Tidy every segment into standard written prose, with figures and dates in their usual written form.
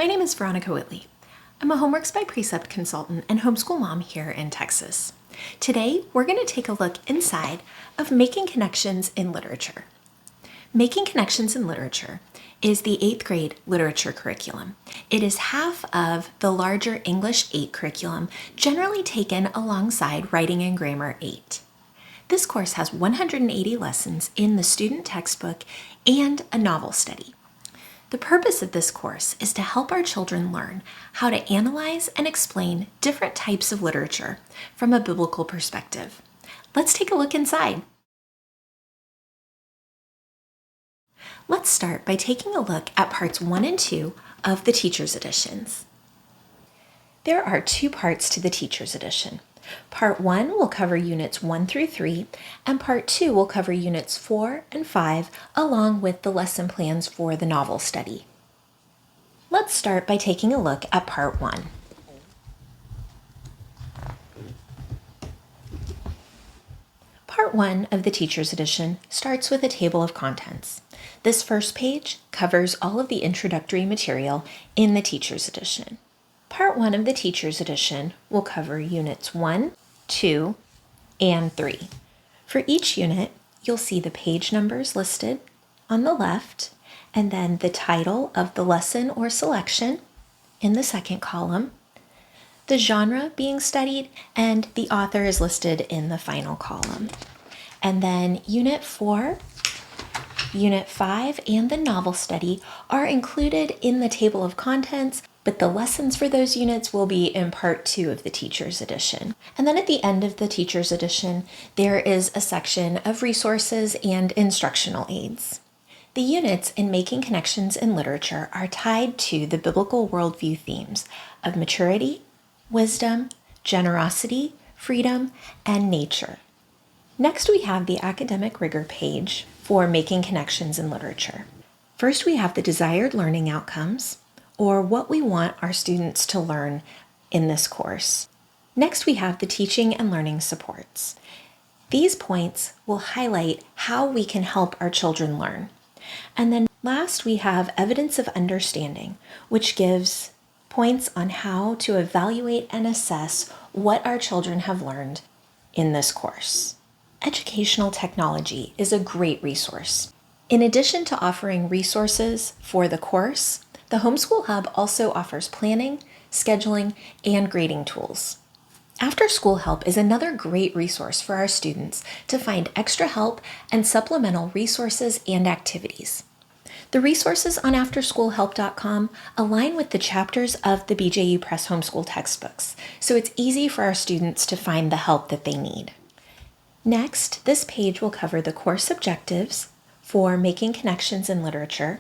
My name is Veronica Whitley. I'm a Homeworks by Precept consultant and homeschool mom here in Texas. Today, we're going to take a look inside of Making Connections in Literature. Making Connections in Literature is the 8th grade literature curriculum. It is half of the larger English 8 curriculum, generally taken alongside Writing and Grammar 8. This course has 180 lessons in the student textbook and a novel study. The purpose of this course is to help our children learn how to analyze and explain different types of literature from a biblical perspective. Let's take a look inside. Let's start by taking a look at parts 1 and 2 of the Teacher's Editions. There are 2 parts to the Teacher's Edition. Part 1 will cover Units 1 through 3, and Part 2 will cover Units 4 and 5, along with the lesson plans for the novel study. Let's start by taking a look at Part 1. Part 1 of the Teacher's Edition starts with a table of contents. This first page covers all of the introductory material in the Teacher's Edition. Part 1 of the Teacher's Edition will cover Units 1, 2, and 3. For each unit, you'll see the page numbers listed on the left, and then the title of the lesson or selection in the second column, the genre being studied, and the author is listed in the final column. And then Unit 4, Unit 5, and the novel study are included in the table of contents, but the lessons for those units will be in Part 2 of the Teacher's Edition. And then at the end of the Teacher's Edition, there is a section of resources and instructional aids. The units in Making Connections in Literature are tied to the biblical worldview themes of maturity, wisdom, generosity, freedom, and nature. Next, we have the academic rigor page for Making Connections in Literature. First, we have the desired learning outcomes, or what we want our students to learn in this course. Next, we have the teaching and learning supports. These points will highlight how we can help our children learn. And then last, we have evidence of understanding, which gives points on how to evaluate and assess what our children have learned in this course. Educational technology is a great resource. In addition to offering resources for the course, the Homeschool Hub also offers planning, scheduling, and grading tools. After School Help is another great resource for our students to find extra help and supplemental resources and activities. The resources on AfterSchoolHelp.com align with the chapters of the BJU Press Homeschool textbooks, so it's easy for our students to find the help that they need. Next, this page will cover the course objectives for Making Connections in Literature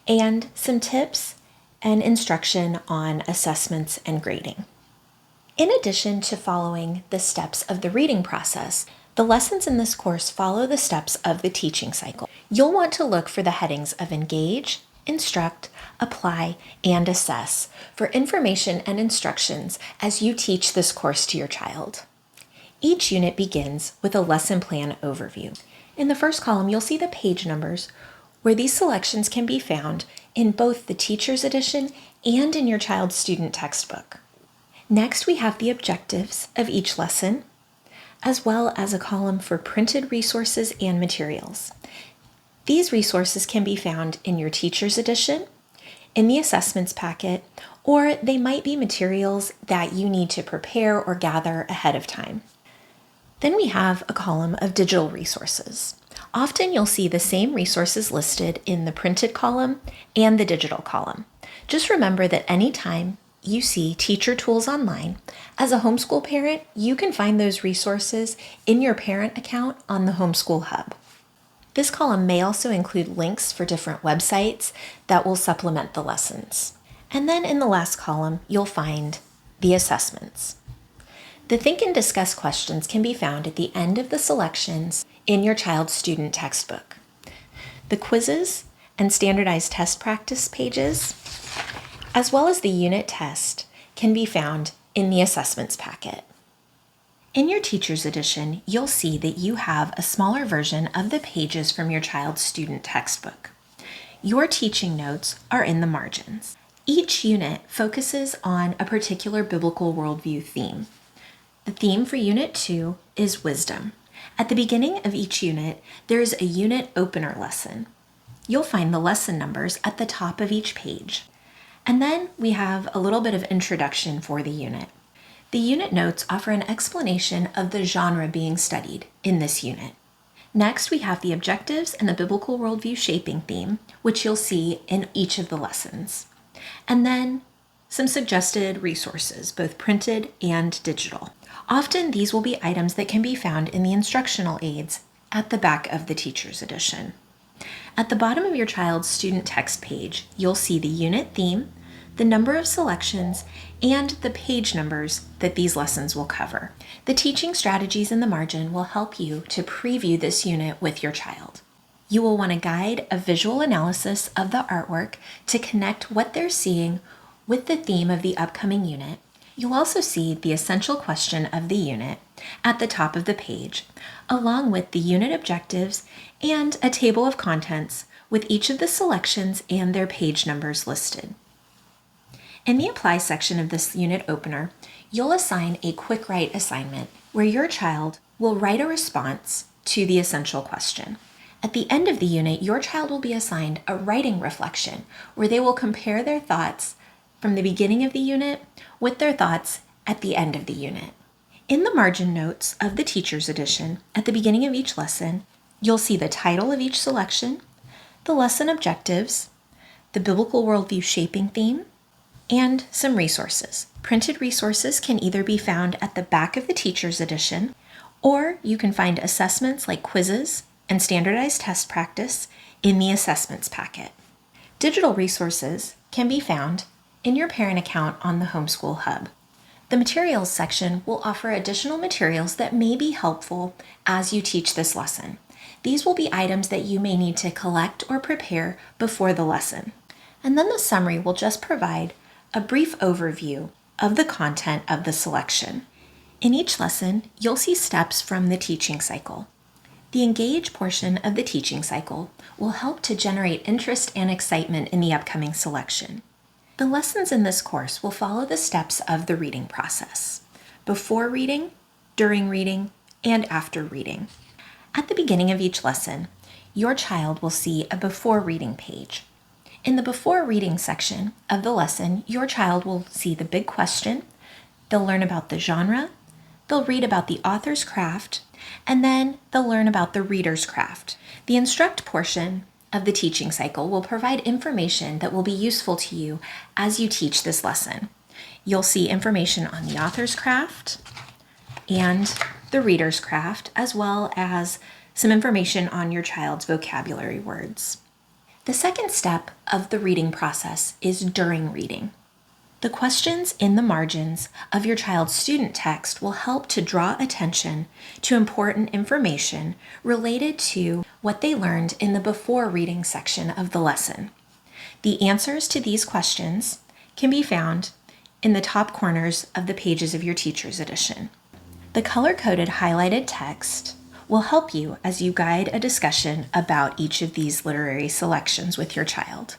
and some tips and instruction on assessments and grading. In addition to following the steps of the reading process, the lessons in this course follow the steps of the teaching cycle. You'll want to look for the headings of Engage, Instruct, Apply, and Assess for information and instructions as you teach this course to your child. Each unit begins with a lesson plan overview. In the first column, you'll see the page numbers where these selections can be found in both the Teacher's Edition and in your child's student textbook. Next, we have the objectives of each lesson, as well as a column for printed resources and materials. These resources can be found in your Teacher's Edition, in the assessments packet, or they might be materials that you need to prepare or gather ahead of time. Then we have a column of digital resources. Often you'll see the same resources listed in the printed column and the digital column. Just remember that anytime you see teacher tools online, as a homeschool parent, you can find those resources in your parent account on the Homeschool Hub. This column may also include links for different websites that will supplement the lessons. And then in the last column, you'll find the assessments. The Think and Discuss questions can be found at the end of the selections in your child's student textbook. The quizzes and standardized test practice pages, as well as the unit test, can be found in the assessments packet. In your Teacher's Edition, you'll see that you have a smaller version of the pages from your child's student textbook. Your teaching notes are in the margins. Each unit focuses on a particular biblical worldview theme. The theme for Unit 2 is wisdom. At the beginning of each unit, there is a unit opener lesson. You'll find the lesson numbers at the top of each page. And then we have a little bit of introduction for the unit. The unit notes offer an explanation of the genre being studied in this unit. Next, we have the objectives and the biblical worldview shaping theme, which you'll see in each of the lessons. And then some suggested resources, both printed and digital. Often these will be items that can be found in the instructional aids at the back of the Teacher's Edition. At the bottom of your child's student text page, you'll see the unit theme, the number of selections, and the page numbers that these lessons will cover. The teaching strategies in the margin will help you to preview this unit with your child. You will want to guide a visual analysis of the artwork to connect what they're seeing with the theme of the upcoming unit. You'll also see the essential question of the unit at the top of the page, along with the unit objectives and a table of contents with each of the selections and their page numbers listed. In the Apply section of this unit opener, you'll assign a quick write assignment where your child will write a response to the essential question. At the end of the unit, your child will be assigned a writing reflection where they will compare their thoughts from the beginning of the unit with their thoughts at the end of the unit. In the margin notes of the Teacher's Edition, at the beginning of each lesson, you'll see the title of each selection, the lesson objectives, the biblical worldview shaping theme, and some resources. Printed resources can either be found at the back of the Teacher's Edition, or you can find assessments like quizzes and standardized test practice in the assessments packet. Digital resources can be found in your parent account on the Homeschool Hub. The materials section will offer additional materials that may be helpful as you teach this lesson. These will be items that you may need to collect or prepare before the lesson. And then the summary will just provide a brief overview of the content of the selection. In each lesson, you'll see steps from the teaching cycle. The engage portion of the teaching cycle will help to generate interest and excitement in the upcoming selection. The lessons in this course will follow the steps of the reading process: before reading, during reading, and after reading. At the beginning of each lesson, your child will see a before reading page. In the before reading section of the lesson, your child will see the big question, they'll learn about the genre, they'll read about the author's craft, and then they'll learn about the reader's craft. The instruct portion of the teaching cycle will provide information that will be useful to you as you teach this lesson. You'll see information on the author's craft and the reader's craft, as well as some information on your child's vocabulary words. The second step of the reading process is during reading. The questions in the margins of your child's student text will help to draw attention to important information related to what they learned in the before reading section of the lesson. The answers to these questions can be found in the top corners of the pages of your Teacher's Edition. The color-coded highlighted text will help you as you guide a discussion about each of these literary selections with your child.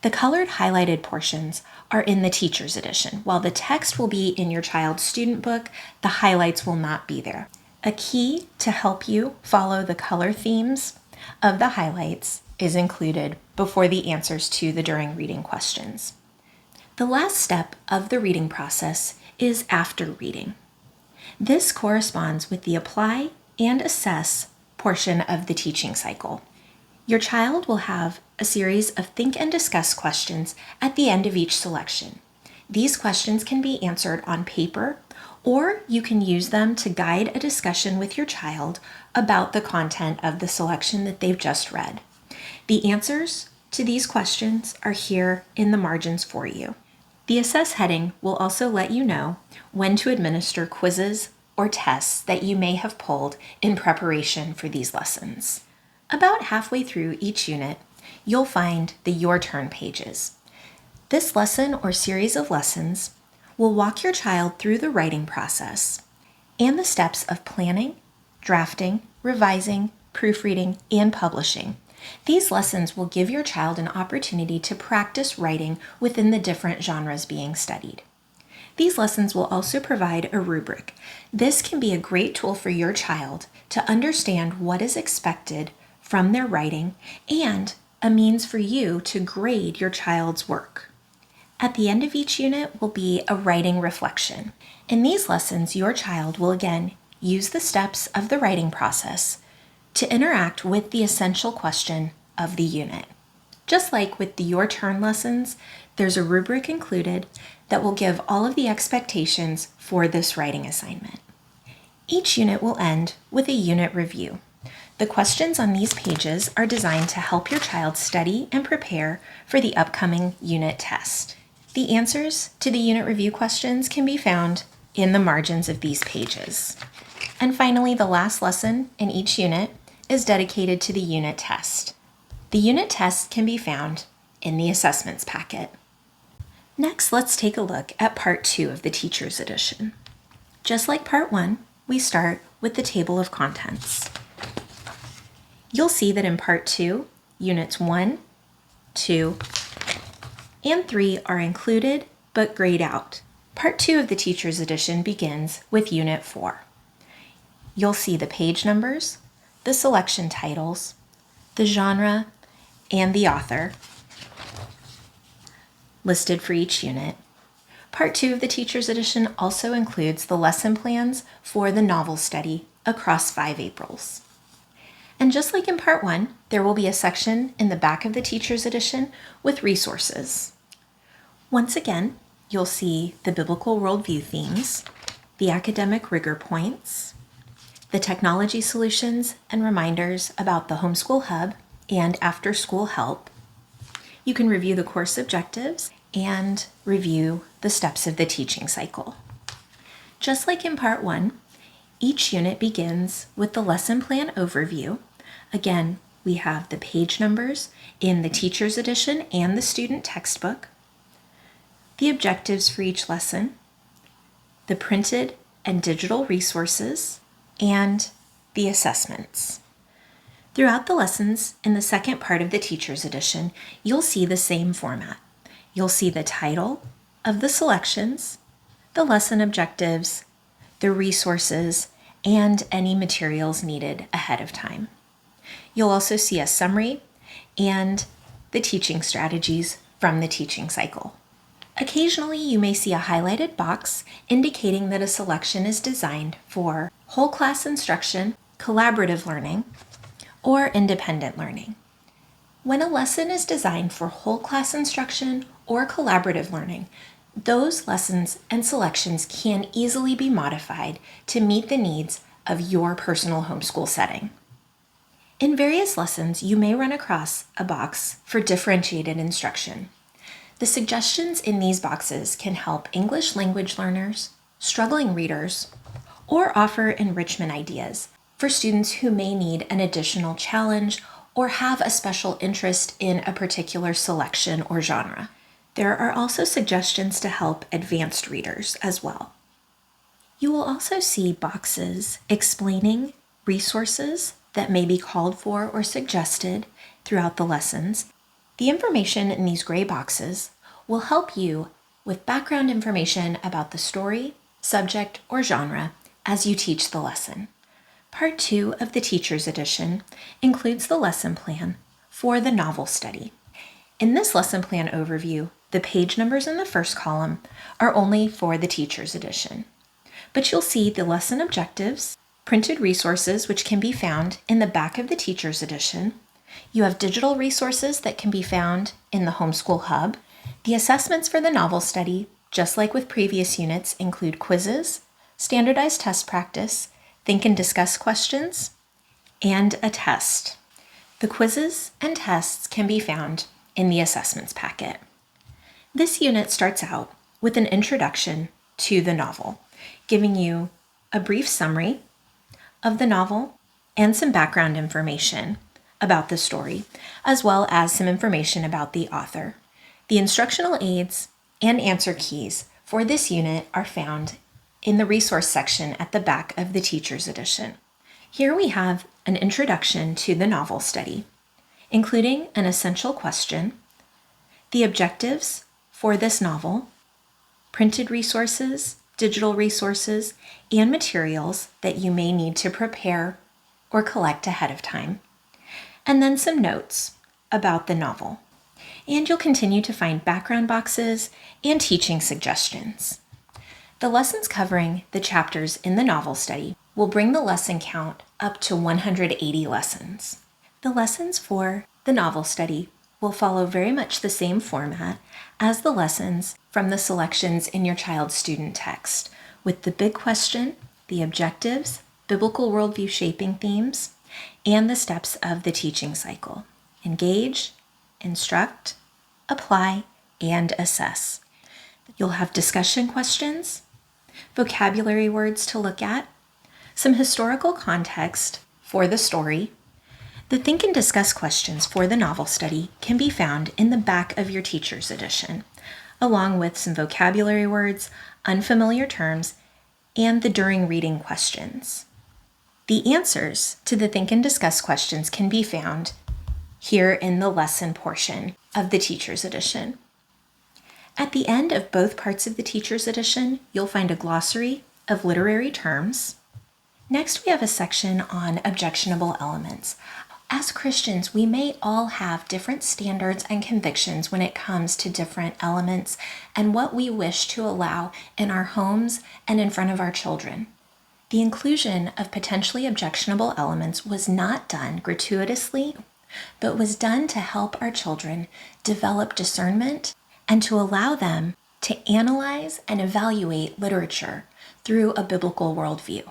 The colored highlighted portions are in the Teacher's Edition. While the text will be in your child's student book, the highlights will not be there. A key to help you follow the color themes of the highlights is included before the answers to the during reading questions. The last step of the reading process is after reading. This corresponds with the apply and assess portion of the teaching cycle. Your child will have a series of think and discuss questions at the end of each selection. These questions can be answered on paper, or you can use them to guide a discussion with your child about the content of the selection that they've just read. The answers to these questions are here in the margins for you. The assess heading will also let you know when to administer quizzes or tests that you may have pulled in preparation for these lessons. About halfway through each unit, you'll find the Your Turn pages. This lesson or series of lessons will walk your child through the writing process and the steps of planning, drafting, revising, proofreading, and publishing. These lessons will give your child an opportunity to practice writing within the different genres being studied. These lessons will also provide a rubric. This can be a great tool for your child to understand what is expected from their writing and a means for you to grade your child's work. At the end of each unit will be a writing reflection. In these lessons, your child will again use the steps of the writing process to interact with the essential question of the unit. Just like with the Your Turn lessons, there's a rubric included that will give all of the expectations for this writing assignment. Each unit will end with a unit review. The questions on these pages are designed to help your child study and prepare for the upcoming unit test. The answers to the unit review questions can be found in the margins of these pages. And finally, the last lesson in each unit is dedicated to the unit test. The unit test can be found in the assessments packet. Next, let's take a look at Part 2 of the Teacher's Edition. Just like Part 1, we start with the table of contents. You'll see that in Part 2, Units 1, 2, and 3 are included but grayed out. Part 2 of the Teacher's Edition begins with Unit 4. You'll see the page numbers, the selection titles, the genre, and the author listed for each unit. Part 2 of the Teacher's Edition also includes the lesson plans for the novel study across 5 Aprils. And just like in Part 1, there will be a section in the back of the Teacher's Edition with resources. Once again, you'll see the biblical worldview themes, the academic rigor points, the technology solutions and reminders about the Homeschool Hub and after-school help. You can review the course objectives and review the steps of the teaching cycle. Just like in Part 1, each unit begins with the lesson plan overview. Again, we have the page numbers in the Teacher's Edition and the student textbook, the objectives for each lesson, the printed and digital resources, and the assessments. Throughout the lessons in the second part of the Teacher's Edition, you'll see the same format. You'll see the title of the selections, the lesson objectives, the resources, and any materials needed ahead of time. You'll also see a summary and the teaching strategies from the teaching cycle. Occasionally, you may see a highlighted box indicating that a selection is designed for whole class instruction, collaborative learning, or independent learning. When a lesson is designed for whole class instruction or collaborative learning, those lessons and selections can easily be modified to meet the needs of your personal homeschool setting. In various lessons, you may run across a box for differentiated instruction. The suggestions in these boxes can help English language learners, struggling readers, or offer enrichment ideas for students who may need an additional challenge or have a special interest in a particular selection or genre. There are also suggestions to help advanced readers as well. You will also see boxes explaining resources that may be called for or suggested throughout the lessons. The information in these gray boxes will help you with background information about the story, subject, or genre as you teach the lesson. Part 2 of the Teacher's Edition includes the lesson plan for the novel study. In this lesson plan overview, the page numbers in the first column are only for the Teacher's Edition. But you'll see the lesson objectives, printed resources which can be found in the back of the Teacher's Edition. You have digital resources that can be found in the Homeschool Hub. The assessments for the novel study, just like with previous units, include quizzes, standardized test practice, think and discuss questions, and a test. The quizzes and tests can be found in the assessments packet. This unit starts out with an introduction to the novel, giving you a brief summary of the novel and some background information about the story, as well as some information about the author. The instructional aids and answer keys for this unit are found in the resource section at the back of the Teacher's Edition. Here we have an introduction to the novel study. including an essential question, the objectives for this novel, printed resources, digital resources, and materials that you may need to prepare or collect ahead of time, and then some notes about the novel. And you'll continue to find background boxes and teaching suggestions. The lessons covering the chapters in the novel study will bring the lesson count up to 180 lessons. The lessons for the novel study will follow very much the same format as the lessons from the selections in your child's student text, with the big question, the objectives, biblical worldview shaping themes, and the steps of the teaching cycle. Engage, instruct, apply, and assess. You'll have discussion questions, vocabulary words to look at, some historical context for the story. The think and discuss questions for the novel study can be found in the back of your teacher's edition, along with some vocabulary words, unfamiliar terms, and the during reading questions. The answers to the think and discuss questions can be found here in the lesson portion of the teacher's edition. At the end of both parts of the teacher's edition, you'll find a glossary of literary terms. Next, we have a section on objectionable elements. As Christians, we may all have different standards and convictions when it comes to different elements and what we wish to allow in our homes and in front of our children. The inclusion of potentially objectionable elements was not done gratuitously, but was done to help our children develop discernment and to allow them to analyze and evaluate literature through a biblical worldview.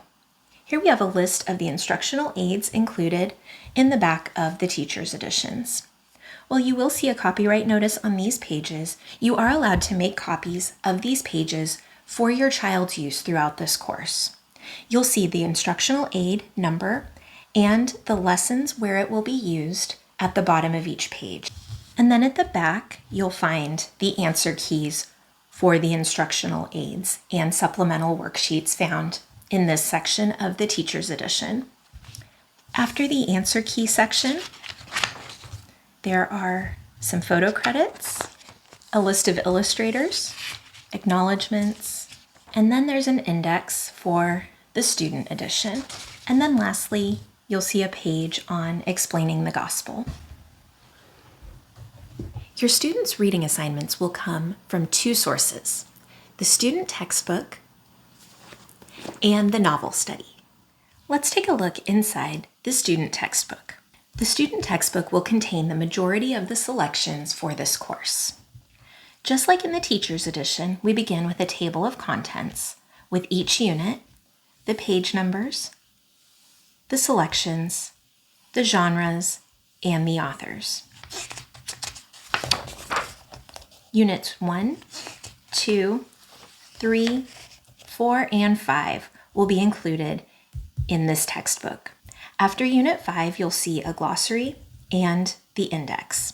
Here we have a list of the instructional aids included in the back of the teacher's editions. While you will see a copyright notice on these pages, you are allowed to make copies of these pages for your child's use throughout this course. You'll see the instructional aid number and the lessons where it will be used at the bottom of each page. And then at the back, you'll find the answer keys for the instructional aids and supplemental worksheets found in this section of the teacher's edition. After the answer key section, there are some photo credits, a list of illustrators, acknowledgments, and then there's an index for the student edition. And then lastly, you'll see a page on explaining the gospel. Your students' reading assignments will come from two sources: the student textbook and the novel study. Let's take a look inside the student textbook. The student textbook will contain the majority of the selections for this course. Just like in the teacher's edition, we begin with a table of contents with each unit, the page numbers, the selections, the genres, and the authors. Units 1, 2, 3, 4, and 5 will be included in this textbook. After Unit 5, you'll see a glossary and the index.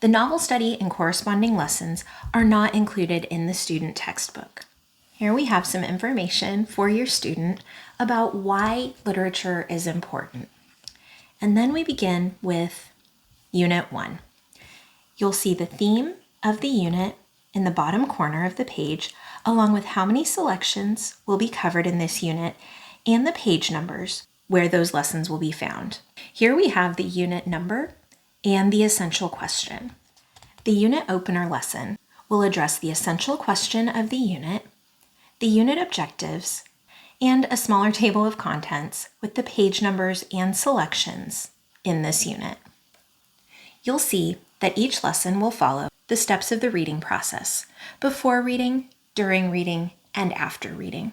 The novel study and corresponding lessons are not included in the student textbook. Here we have some information for your student about why literature is important. And then we begin with Unit 1. You'll see the theme of the unit in the bottom corner of the page, along with how many selections will be covered in this unit and the page numbers where those lessons will be found. Here we have the unit number and the essential question. The unit opener lesson will address the essential question of the unit objectives, and a smaller table of contents with the page numbers and selections in this unit. You'll see that each lesson will follow the steps of the reading process: before reading, during reading, and after reading.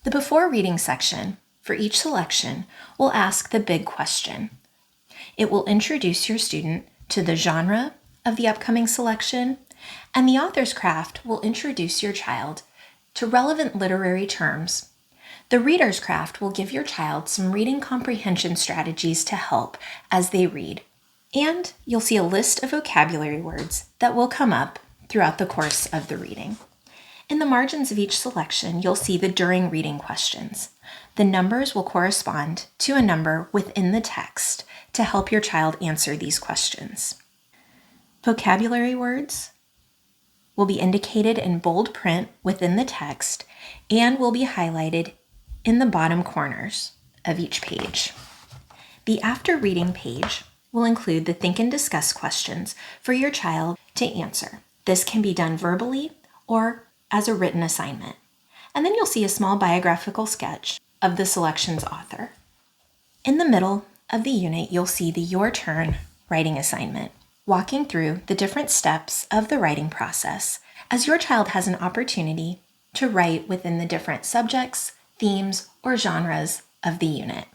The before reading section for each selection will ask the big question. It will introduce your student to the genre of the upcoming selection, and the author's craft will introduce your child to relevant literary terms. The reader's craft will give your child some reading comprehension strategies to help as they read. And you'll see a list of vocabulary words that will come up throughout the course of the reading. In the margins of each selection, you'll see the during reading questions. The numbers will correspond to a number within the text to help your child answer these questions. Vocabulary words will be indicated in bold print within the text and will be highlighted in the bottom corners of each page. The after reading page will include the think and discuss questions for your child to answer. This can be done verbally or as a written assignment. And then you'll see a small biographical sketch of the selection's author. In the middle of the unit, you'll see the Your Turn writing assignment, walking through the different steps of the writing process as your child has an opportunity to write within the different subjects, themes, or genres of the unit.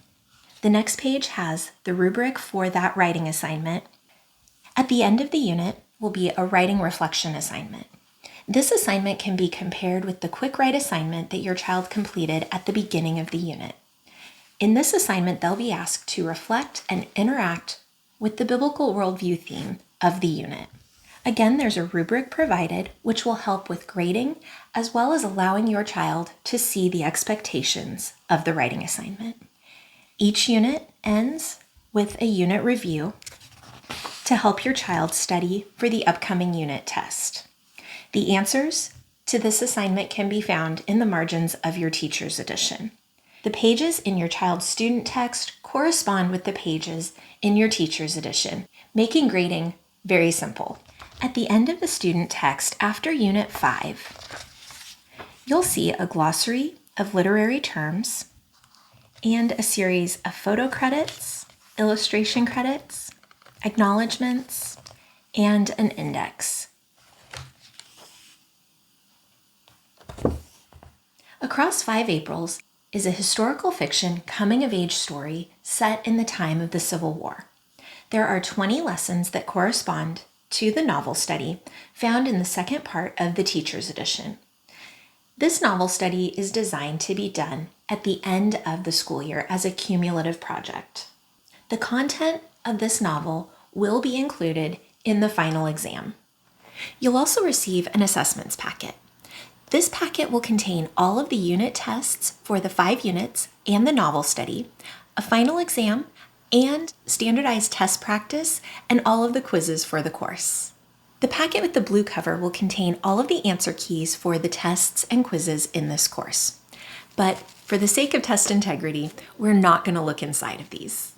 The next page has the rubric for that writing assignment. At the end of the unit will be a writing reflection assignment. This assignment can be compared with the quick write assignment that your child completed at the beginning of the unit. In this assignment, they'll be asked to reflect and interact with the biblical worldview theme of the unit. Again, there's a rubric provided which will help with grading as well as allowing your child to see the expectations of the writing assignment. Each unit ends with a unit review to help your child study for the upcoming unit test. The answers to this assignment can be found in the margins of your teacher's edition. The pages in your child's student text correspond with the pages in your teacher's edition, making grading very simple. At the end of the student text after Unit 5, you'll see a glossary of literary terms and a series of photo credits, illustration credits, acknowledgments, and an index. Across 5 Aprils is a historical fiction coming-of-age story set in the time of the Civil War. There are 20 lessons that correspond to the novel study found in the second part of the teacher's edition. This novel study is designed to be done at the end of the school year as a cumulative project. The content of this novel will be included in the final exam. You'll also receive an assessments packet. This packet will contain all of the unit tests for the 5 units and the novel study, a final exam, and standardized test practice and all of the quizzes for the course. The packet with the blue cover will contain all of the answer keys for the tests and quizzes in this course. But for the sake of test integrity, we're not going to look inside of these.